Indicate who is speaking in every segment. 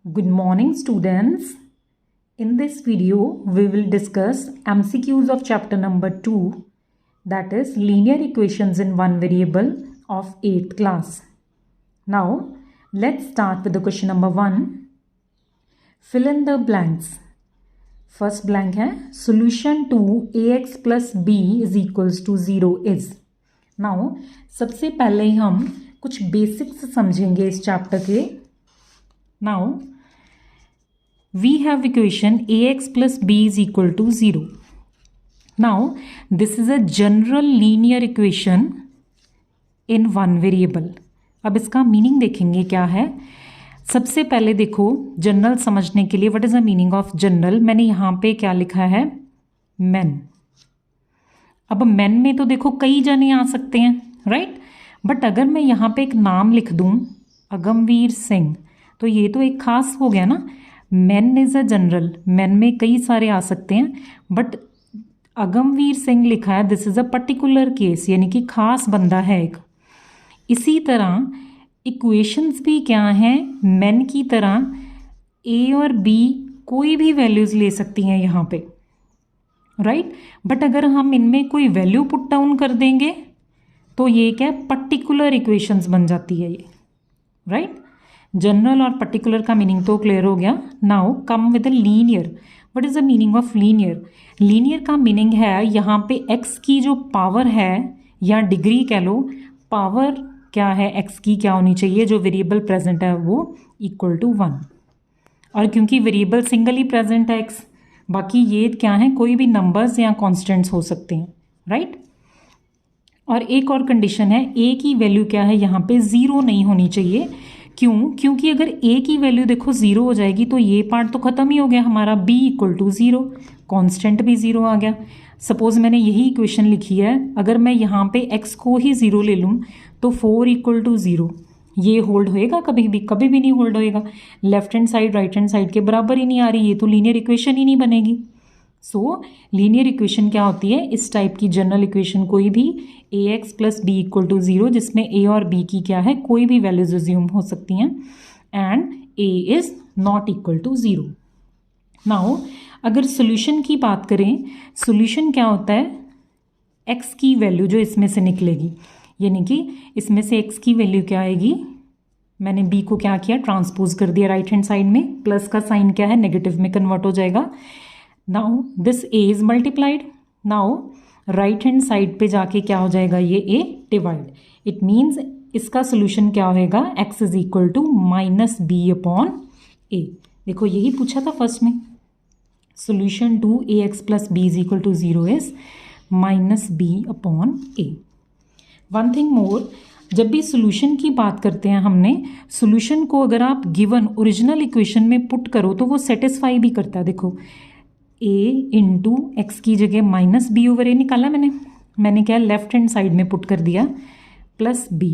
Speaker 1: Good morning, students. In this video, we will discuss MCQs of chapter number 2, that is linear equations in one variable of 8th class. Now, let's start with the question number 1. Fill in the blanks. First blank है solution to ax plus b is equals to 0 is. Now, सबसे पहले हम कुछ basics समझेंगे इस chapter के. Now, we have equation ax plus b is equal to 0. Now, this is a general linear equation in one variable. अब इसका meaning देखेंगे क्या है. सबसे पहले देखो जनरल समझने के लिए what is the meaning of general. मैंने यहाँ पे क्या लिखा है, मैन. अब मैन में तो देखो कई जने आ सकते हैं, राइट. बट अगर मैं यहाँ पे एक नाम लिख दूँ अगमवीर सिंह, तो ये तो एक खास हो गया ना. Man is a general, man में कई सारे आ सकते हैं, बट अगमवीर सिंह लिखा है, this is a particular case, यानी कि खास बंदा है एक. इसी तरह इक्वेशंस भी क्या हैं, मैन की तरह ए और बी कोई भी वैल्यूज ले सकती हैं यहाँ पे, राइट. बट अगर हम इनमें कोई वैल्यू पुट डाउन कर देंगे तो ये क्या पर्टिकुलर इक्वेशंस बन जाती है ये, राइट. जनरल और पर्टिकुलर का मीनिंग तो क्लियर हो गया. Now come with linear. What is the meaning of linear. Linear का मीनिंग है यहाँ पे एक्स की जो पावर है या डिग्री कह लो, पावर क्या है एक्स की, क्या होनी चाहिए, जो वेरिएबल प्रेजेंट है वो इक्वल टू 1. और क्योंकि वेरिएबल सिंगल ही प्रेजेंट है एक्स, बाकी ये क्या है कोई भी नंबर्स या कॉन्स्टेंट्स हो सकते हैं, राइट. और एक और कंडीशन है, ए की वैल्यू क्या है यहाँ पे 0 नहीं होनी चाहिए. क्यों? क्योंकि अगर ए की वैल्यू देखो 0 हो जाएगी तो ये पार्ट तो खत्म ही हो गया हमारा, b इक्वल टू 0, कॉन्स्टेंट भी 0 आ गया. सपोज मैंने यही इक्वेशन लिखी है, अगर मैं यहाँ पे x को ही 0 ले लूँ तो 4 इक्वल टू 0, ये होल्ड होएगा कभी भी नहीं होल्ड होएगा. Left hand side right hand side के बराबर ही नहीं आ रही, ये तो लीनियर इक्वेशन ही नहीं बनेगी. सो लीनियर इक्वेशन क्या होती है, इस टाइप की जनरल इक्वेशन कोई भी A X plus B equal to 0, जिसमें ए और बी की क्या है कोई भी वैल्यूज अज्यूम हो सकती हैं, and a is not equal to 0. Now अगर सोल्यूशन की बात करें, सोल्यूशन क्या होता है, एक्स की वैल्यू जो इसमें से निकलेगी, यानी कि इसमें से एक्स की वैल्यू क्या आएगी, मैंने बी को क्या किया, ट्रांसपोज कर दिया राइट हैंड साइड में, प्लस का साइन क्या है नेगेटिव में कन्वर्ट हो जाएगा. Now this A is multiplied. Now right hand side पे जाके क्या हो जाएगा, ये ए डिवाइड. इट मीन्स इसका सोल्यूशन क्या होएगा, X is equal to minus B upon A. देखो यही पूछा था फर्स्ट में, solution to A X plus B is equal to 0 is minus B upon A. One thing more, जब भी सोल्यूशन की बात करते हैं हमने, सोल्यूशन को अगर आप गिवन ओरिजिनल इक्वेशन में पुट करो तो वो सेटिस्फाई भी करता है. देखो ए इंटू एक्स की जगह माइनस बी ओवर ए निकाला मैंने क्या लेफ्ट हैंड साइड में पुट कर दिया, प्लस बी,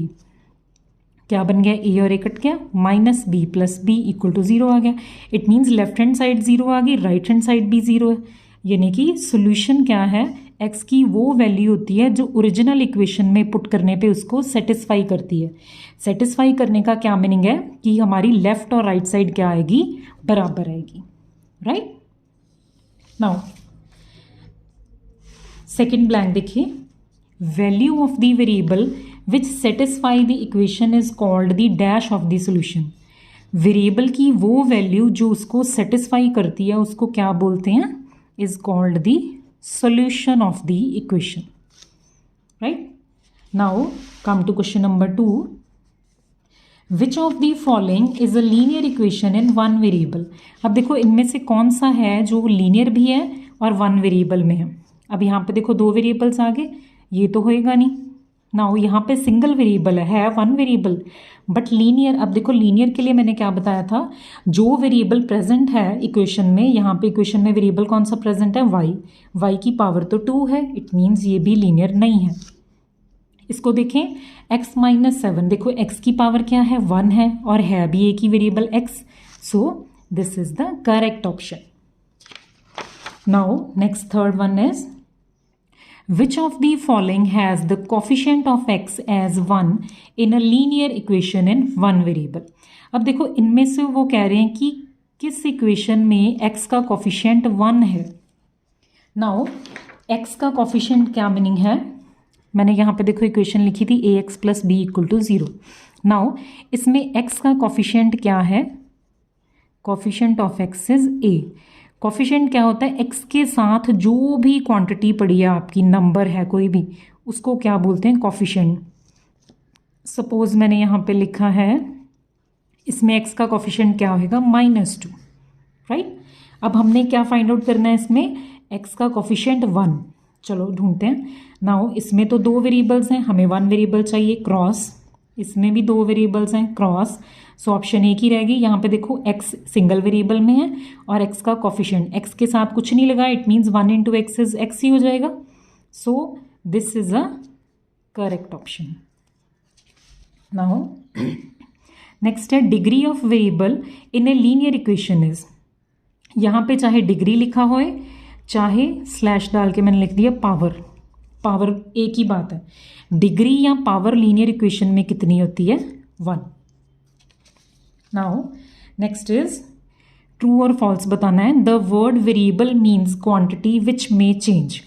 Speaker 1: क्या बन गया, ए और ए कट गया, minus b plus B equal to 0 आ गया. It means left hand side 0 आ गई, राइट हैंड साइड भी 0 है. यानी कि सोल्यूशन क्या है, एक्स की वो वैल्यू होती है जो ओरिजिनल इक्वेशन में पुट करने पे उसको सेटिस्फाई करती है. सेटिस्फाई करने का क्या मीनिंग है कि हमारी लेफ्ट और राइट साइड क्या आएगी, बराबर आएगी, राइट. नाउ सेकेंड ब्लैंक देखिए, value of the variable which satisfy the equation is called the dash of the solution. Variable की वो वैल्यू जो उसको सेटिस्फाई करती है उसको क्या बोलते हैं, is called the solution of the equation, right. Now come to question number 2. Which of the following is a linear equation in one variable. अब देखो इनमें से कौन सा है जो लीनियर भी है और वन वेरिएबल में है. अब यहाँ पे देखो दो वेरिएबल्स आ गए, ये तो होएगा नहीं. नाउ यहाँ पे सिंगल वेरिएबल है वन वेरिएबल, बट लीनियर. अब देखो लीनियर के लिए मैंने क्या बताया था, जो वेरिएबल प्रेजेंट है इक्वेशन में, यहाँ पे इक्वेशन में वेरिएबल कौन सा प्रेजेंट है, वाई की पावर तो 2 है. इट मीन्स ये भी लीनियर नहीं है. इसको देखें x माइनस 7, देखो x की पावर क्या है 1 है, और है भी एक ही variable x. So this is the correct option. Now next third one is, Which of the following has the coefficient of x as 1 in a linear equation in one variable? अब देखो इनमें से वो कह रहे हैं कि किस इक्वेशन में x का कोफिशिएंट 1 है। नाउ x का कोफिशिएंट क्या मीनिंग है, मैंने यहाँ पे देखो इक्वेशन लिखी थी ax plus B equal to 0। Now इसमें x का कोफिशिएंट क्या है, coefficient of x is a। Coefficient क्या होता है, x के साथ जो भी क्वांटिटी पड़ी है आपकी, नंबर है कोई भी, उसको क्या बोलते हैं, कोफिशिएंट। सपोज मैंने यहाँ पे लिखा है, इसमें x का कोफिशिएंट क्या होगा, -2, राइट। अब हमने क्या फाइंड आउट करना है, इसमें x का कोफिशिएंट 1। चलो ढूंढते हैं। नाउ इसमें तो 2 वेरिएबल्स हैं, हमें 1 वेरिएबल चाहिए, क्रॉस। इसमें भी 2 वेरिएबल्स हैं, क्रॉस। सो ऑप्शन एक ही रहेगी। यहाँ पे देखो x सिंगल वेरिएबल में है और x का कोफिशिएंट, x के साथ कुछ नहीं लगा, it means 1 into X is x ही हो जाएगा। So this is a correct option. Now next है degree of variable in a linear equation is. यहाँ पे चाहे डिग्री लिखा होए, चाहे स्लैश डाल के मैंने लिख दिया पावर, पावर एक ही बात है। डिग्री या पावर लीनियर इक्वेशन में कितनी होती है, 1। नाउ नेक्स्ट इज ट्रू और फॉल्स बताना है। The word variable means quantity which may change.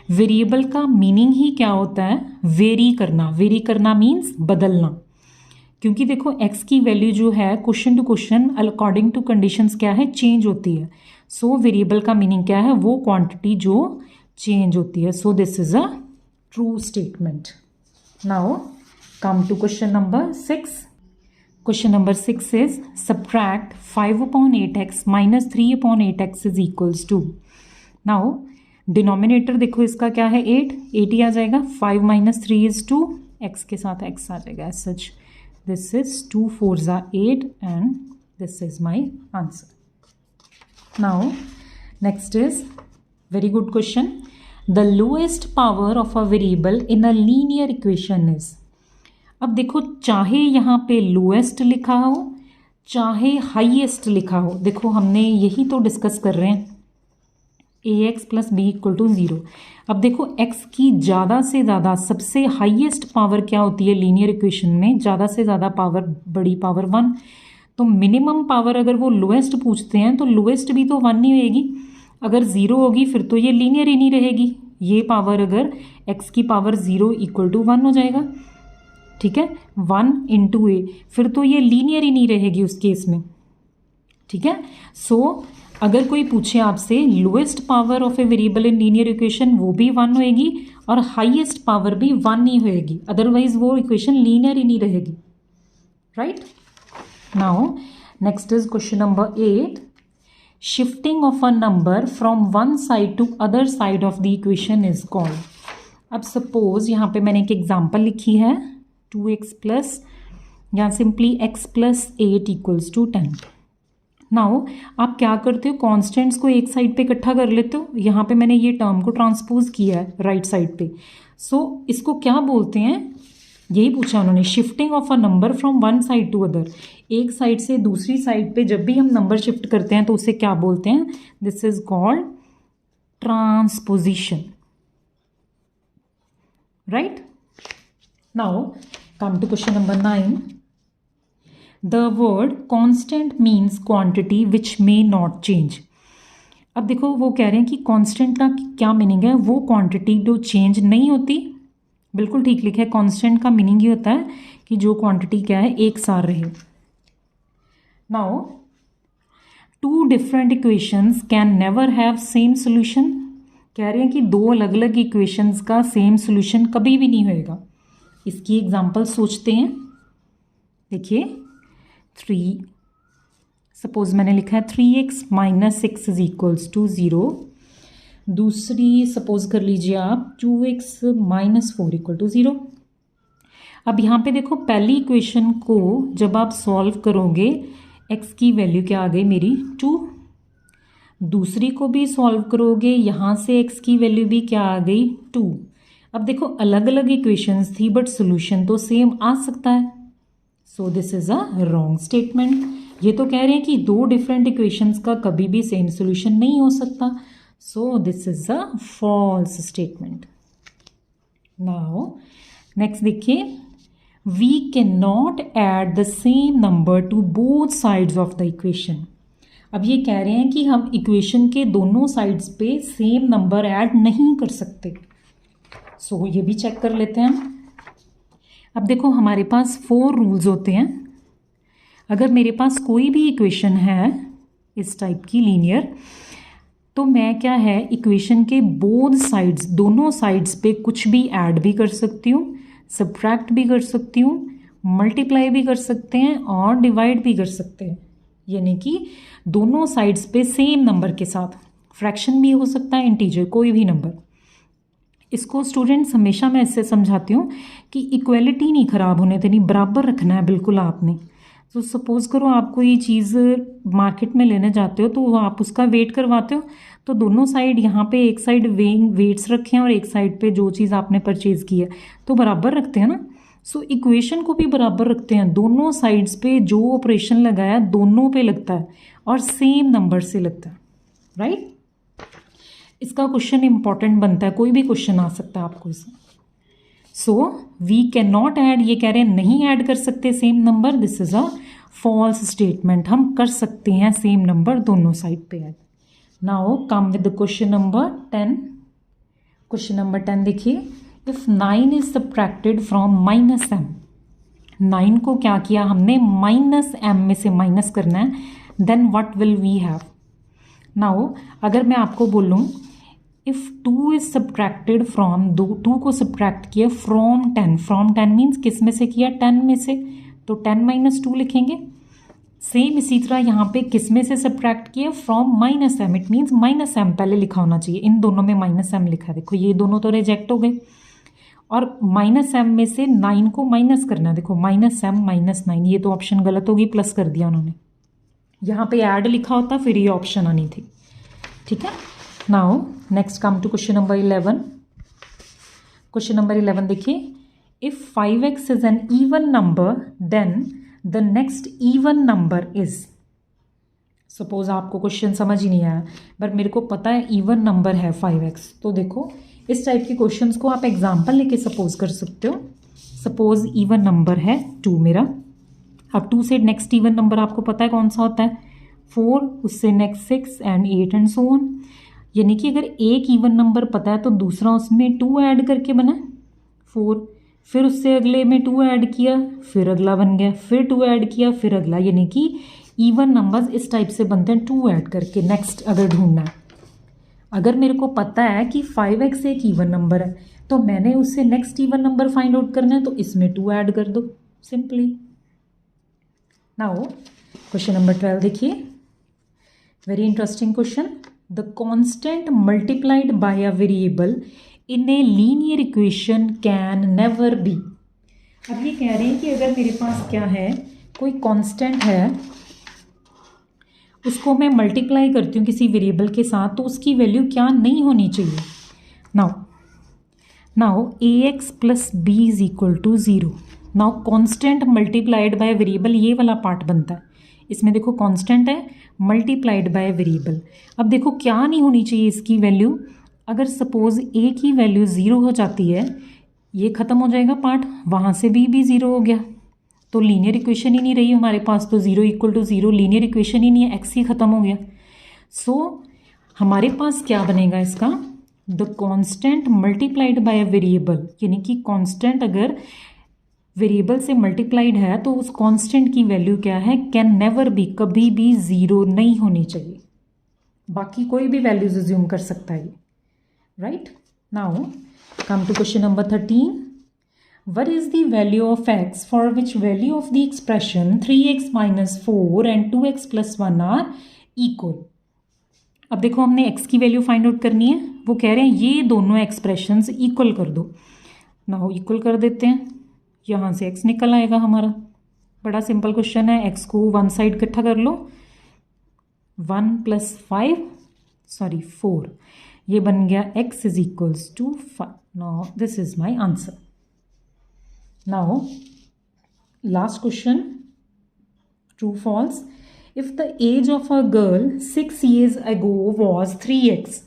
Speaker 1: Variable का मीनिंग ही क्या होता है, वेरी करना। वेरी करना मीन्स बदलना, क्योंकि देखो x की वैल्यू जो है question to question according to conditions क्या है, चेंज होती है। सो वेरिएबल का मीनिंग क्या है, वो क्वांटिटी जो चेंज होती है। So this is a true statement. Now come to question number 6। Question number 6 is subtract 5/8x - 3/8x is equals to. Now denominator देखो इसका क्या है, 8 ही आ जाएगा। 5 - 3 इज 2, x के साथ x आ जाएगा। As such this is 2 4s are 8 and this is my answer. Now next is very good question. The lowest power of a variable in a linear equation is। अब देखो चाहे यहाँ पे lowest लिखा हो चाहे highest लिखा हो, देखो हमने यही तो डिस्कस कर रहे हैं, ax plus B equal to 0। अब देखो x की ज़्यादा से ज़्यादा सबसे हाईएस्ट पावर क्या होती है लीनियर इक्वेशन में, ज़्यादा से ज़्यादा पावर, बड़ी पावर 1। तो मिनिमम पावर अगर वो लोएस्ट पूछते हैं तो लोएस्ट भी तो 1 ही होएगी। अगर 0 होगी फिर तो ये लीनियर ही नहीं रहेगी। ये पावर अगर x की पावर 0 इक्वल टू 1 हो जाएगा, ठीक है, 1 इंटू a, फिर तो ये लीनियर ही नहीं रहेगी उस केस में, ठीक है। सो अगर कोई पूछे आपसे lowest power of a variable in linear equation, वो भी 1 होएगी और हाईएस्ट पावर भी 1 ही होएगी, अदरवाइज वो इक्वेशन लीनियर ही नहीं रहेगी, right. Now next is question number 8। Shifting of a number from one side to other side of the equation is called. अब सपोज यहाँ पे मैंने एक एग्जाम्पल लिखी है, 2x प्लस या simply x plus 8 equals to 10। Now आप क्या करते हो, कॉन्स्टेंट्स को एक साइड पे इकट्ठा कर लेते हो। यहाँ पे मैंने ये टर्म को ट्रांसपोज किया है राइट साइड पे। सो इसको क्या बोलते हैं, यही पूछा उन्होंने, shifting of a number from one side to other. एक साइड से दूसरी साइड पे जब भी हम नंबर शिफ्ट करते हैं तो उसे क्या बोलते हैं, this is called transposition, right. Now come to question number 9। The word constant means quantity which may not change। अब देखो वो कह रहे हैं कि constant का क्या मीनिंग है, वो क्वांटिटी जो चेंज नहीं होती। बिल्कुल ठीक लिखा है, constant का मीनिंग ये होता है कि जो क्वांटिटी क्या है, एक सार रहे। Now 2 different equations can never have same solution। कह रहे हैं कि 2 अलग अलग इक्वेशंस का सेम सोल्यूशन कभी भी नहीं होएगा। इसकी एग्जांपल सोचते हैं। देखिए 3, सपोज मैंने लिखा है 3x - 6 इज इक्वल्स टू 0। दूसरी सपोज कर लीजिए आप 2x - 4 इक्वल टू 0। अब यहाँ पे देखो पहली इक्वेशन को जब आप सॉल्व करोगे, x की वैल्यू क्या आ गई मेरी 2। दूसरी को भी सॉल्व करोगे, यहाँ से x की वैल्यू भी क्या आ गई 2। अब देखो अलग अलग इक्वेशंस थी बट सोल्यूशन तो सेम आ सकता है। So this is a wrong statement. ये तो कह रहे हैं कि 2 डिफरेंट इक्वेशंस का कभी भी सेम सोल्यूशन नहीं हो सकता। So this is a false statement. Now next देखिए, we cannot add the same number to both sides of the equation. अब ये कह रहे हैं कि हम इक्वेशन के दोनों साइड्स पे सेम नंबर ऐड नहीं कर सकते. सो ये भी चेक कर लेते हैं हम. अब देखो हमारे पास 4 रूल्स होते हैं. अगर मेरे पास कोई भी इक्वेशन है इस टाइप की लीनियर, तो मैं क्या है इक्वेशन के बोथ साइड्स, दोनों साइड्स पे कुछ भी ऐड भी कर सकती हूँ, सब्ट्रैक्ट भी कर सकती हूँ, मल्टीप्लाई भी कर सकते हैं और डिवाइड भी कर सकते हैं. यानी कि दोनों साइड्स पे सेम नंबर के साथ, फ्रैक्शन भी हो सकता है, इंटीजर, कोई भी नंबर. इसको स्टूडेंट्स हमेशा मैं इससे समझाती हूँ कि इक्वलिटी नहीं ख़राब होने देनी, बराबर रखना है बिल्कुल आपने. तो सपोज़ करो आप कोई चीज़ मार्केट में लेने जाते हो तो आप उसका वेट करवाते हो, तो दोनों साइड यहाँ पे एक साइड वेट्स रखे हैं और एक साइड पे जो चीज़ आपने परचेज़ की है तो बराबर रखते हैं ना. सो इक्वेशन को भी बराबर रखते हैं, दोनों साइड्स पे जो ऑपरेशन लगाया दोनों पे लगता है और सेम नंबर से लगता है. राइट. इसका क्वेश्चन इंपॉर्टेंट बनता है, कोई भी क्वेश्चन आ सकता है आपको इसमें. So we can not add, ये कह रहे हैं नहीं ऐड कर सकते same number. This is a false statement. हम कर सकते हैं सेम नंबर दोनों साइड पे add. Now come with the question number 10. Question number 10 देखिए. If 9 is subtracted from -m, 9 को क्या किया हमने -m में से माइनस करना है, then what will we have. Now अगर मैं आपको बोलूँ इफ़ 2 इज सब्ट्रैक्टेड फ्रॉम, 2 को सब्ट्रैक्ट किया फ्रॉम 10, फ्रॉम 10 मीन्स किस में से किया, 10 में से, तो 10 - 2 लिखेंगे. सेम इसी तरह यहाँ पे किस में से सब्ट्रैक्ट किया, from -m, it means -m पहले लिखा होना चाहिए. इन दोनों में -m लिखा है, देखो ये दोनों तो रिजेक्ट हो गए. और -m में से 9 को माइनस करना है, देखो -m - 9, ये तो ऑप्शन गलत होगी, प्लस कर दिया उन्होंने. यहाँ पे ऐड लिखा होता फिर ये ऑप्शन आनी थी. ठीक है. Now next come to question number 11. Question number 11 देखिए. If 5x is an even number then the next even number is. Suppose आपको क्वेश्चन समझ ही नहीं आया बट मेरे को पता है इवन नंबर है 5x, तो देखो इस टाइप के क्वेश्चंस को आप एग्जाम्पल लेके सपोज कर सकते हो. सपोज इवन नंबर है 2 मेरा. अब 2 से नेक्स्ट इवन नंबर आपको पता है कौन सा होता है, 4, उससे next 6 and 8 and so on. यानी कि अगर एक इवन नंबर पता है तो दूसरा उसमें 2 ऐड करके बना 4, फिर उससे अगले में 2 ऐड किया, फिर अगला बन गया, फिर 2 ऐड किया, फिर अगला. यानी कि इवन नंबर्स इस टाइप से बनते हैं 2 ऐड करके. नेक्स्ट अगर ढूंढना है, अगर मेरे को पता है कि 5x एक इवन नंबर है तो मैंने उससे next even number find out करना है, तो इसमें 2 ऐड कर दो सिंपली. नाउ क्वेश्चन नंबर 12 देखिए. Very interesting question. The constant multiplied bye a variable in a linear equation can never be. अब ये कह रहे हैं कि अगर मेरे पास क्या है, कोई कांस्टेंट है, उसको मैं मल्टीप्लाई करती हूँ किसी वेरिएबल के साथ, तो उसकी वैल्यू क्या नहीं होनी चाहिए. Now ax plus b is equal to 0. Now constant multiplied by variable, ये वाला पार्ट बनता है. इसमें देखो कांस्टेंट है मल्टीप्लाइड बाय वेरिएबल. अब देखो क्या नहीं होनी चाहिए इसकी वैल्यू. अगर सपोज a की वैल्यू 0 हो जाती है, ये ख़त्म हो जाएगा पार्ट, वहाँ से b भी 0 हो गया, तो लीनियर इक्वेशन ही नहीं रही हमारे पास. तो 0 = 0 लीनियर इक्वेशन ही नहीं है, x ही ख़त्म हो गया. सो हमारे पास क्या बनेगा इसका, the constant multiplied bye a variable. यानी कि कांस्टेंट अगर वेरिएबल से मल्टीप्लाइड है तो उस कांस्टेंट की वैल्यू क्या है, कैन नेवर बी, कभी भी 0 नहीं होनी चाहिए. बाकी कोई भी वैल्यूज अज्यूम कर सकता है. Right. Now come to question number 13. What is the value of x for which value of the expression 3x minus 4 and 2x plus 1 are equal? अब देखो हमने x की वैल्यू फाइंड आउट करनी है. वो कह रहे हैं ये दोनों एक्सप्रेशंस इक्वल कर दो. नाउ इक्वल कर देते हैं, यहाँ से x निकल आएगा हमारा. बड़ा सिंपल क्वेश्चन है. x को वन साइड इकट्ठा कर लो, 1 + 5 4, ये बन गया x is equals to 5. Now this is my answer. Now, last question, true, false. If the age of a girl 6 years ago was 3x.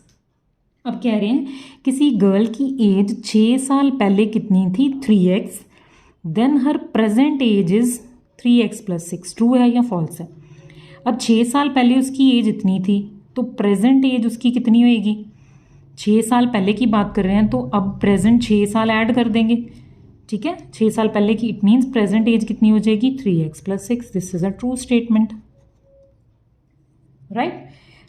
Speaker 1: अब कह रहे हैं किसी गर्ल की एज 6 साल पहले कितनी थी, 3x. देन हर present age is 3x + 6। True है या फॉल्स है? अब 6 साल पहले उसकी एज इतनी थी, तो प्रेजेंट एज उसकी कितनी होएगी? 6 साल पहले की बात कर रहे हैं, तो अब प्रेजेंट 6 साल ऐड कर देंगे, ठीक है। 6 साल पहले की, इट मीन्स प्रेजेंट एज कितनी हो जाएगी? 3x + 6। This is a true statement, right.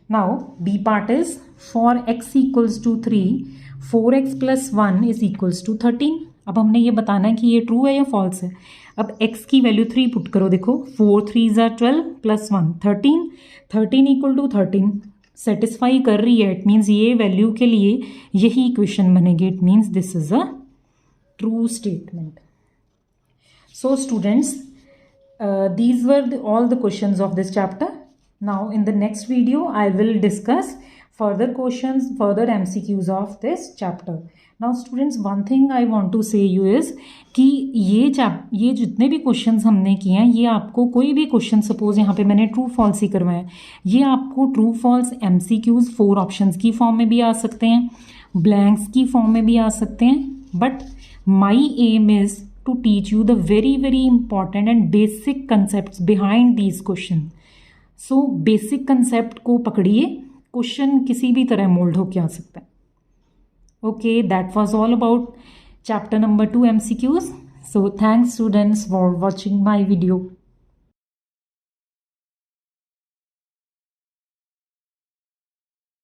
Speaker 1: Now b part is for x = 3 4x + 1 = 13। अब हमने ये बताना है कि ये ट्रू है या फॉल्स है। अब x की वैल्यू 3 पुट करो, देखो 4 3 = 12 + 1 13, 13 = 13 सेटिस्फाई कर रही है। इट मीन्स ये वैल्यू के लिए यही इक्वेशन बनेगी। It means this is a true statement. So students, these were all the questions of this chapter. Now in the next video I will discuss further questions, further MCQs of this chapter. Now students, one thing I want to say you is कि ये जितने भी questions हमने किए हैं, ये आपको कोई भी क्वेश्चन, सपोज यहाँ पे मैंने ट्रू फॉल्स ही करवाया, ये आपको ट्रू फॉल्स MCQs 4 ऑप्शंस की फॉर्म में भी आ सकते हैं, ब्लैंक्स की फॉर्म में भी आ सकते हैं, but my aim is to teach you the very important and basic concepts behind these questions. So basic concept को पकड़िए, क्वेश्चन किसी भी तरह मोल्ड होके आ सकता है। Okay, that was all about chapter number 2 MCQs. So thanks students for watching my video.